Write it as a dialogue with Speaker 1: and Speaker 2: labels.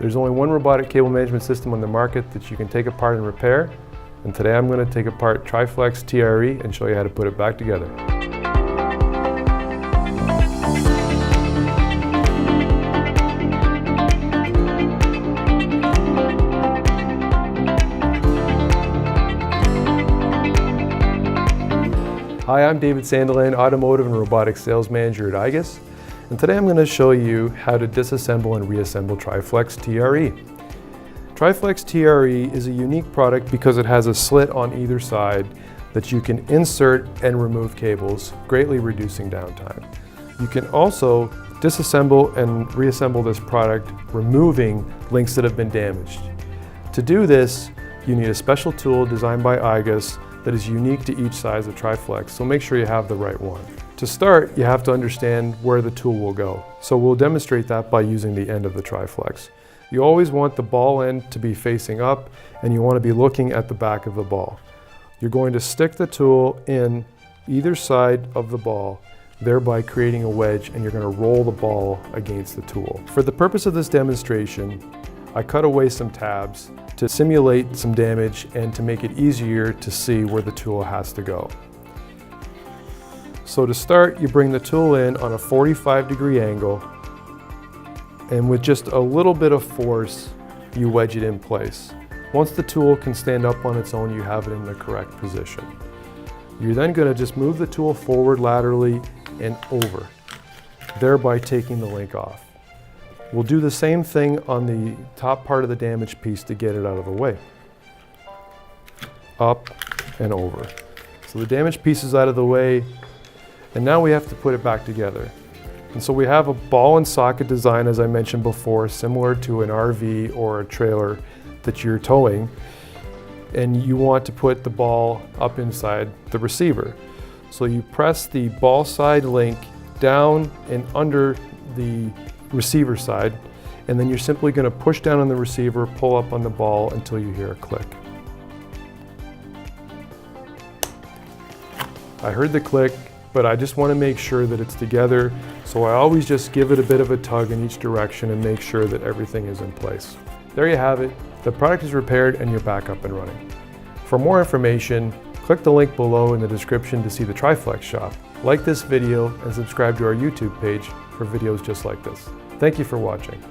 Speaker 1: There's only one robotic cable management system on the market that you can take apart and repair, and today I'm going to take apart Triflex TRE and show you how to put it back together. Hi, I'm David Sandiland, Automotive and Robotics Sales Manager at IGUS, and today I'm going to show you how to disassemble and reassemble Triflex TRE. Triflex TRE is a unique product because it has a slit on either side that you can insert and remove cables, greatly reducing downtime. You can also disassemble and reassemble this product, removing links that have been damaged. To do this, you need a special tool designed by IGUS that is unique to each size of Triflex, so make sure you have the right one. To start, you have to understand where the tool will go. So we'll demonstrate that by using the end of the Triflex. You always want the ball end to be facing up, and you want to be looking at the back of the ball. You're going to stick the tool in either side of the ball, thereby creating a wedge, and you're going to roll the ball against the tool. For the purpose of this demonstration, I cut away some tabs to simulate some damage and to make it easier to see where the tool has to go. So to start, you bring the tool in on a 45-degree angle, and with just a little bit of force, you wedge it in place. Once the tool can stand up on its own, you have it in the correct position. You're then going to just move the tool forward laterally and over, thereby taking the link off. We'll do the same thing on the top part of the damaged piece to get it out of the way. Up and over. So the damaged piece is out of the way, and now we have to put it back together. And so we have a ball and socket design, as I mentioned before, similar to an RV or a trailer that you're towing, and you want to put the ball up inside the receiver. So you press the ball side link down and under the receiver side, and then you're simply going to push down on the receiver, pull up on the ball until you hear a click. I heard the click, but I just want to make sure that it's together, so I always just give it a bit of a tug in each direction and make sure that everything is in place. There you have it. The product is repaired and you're back up and running. For more information, click the link below in the description to see the Triflex shop. Like this video and subscribe to our YouTube page for videos just like this. Thank you for watching.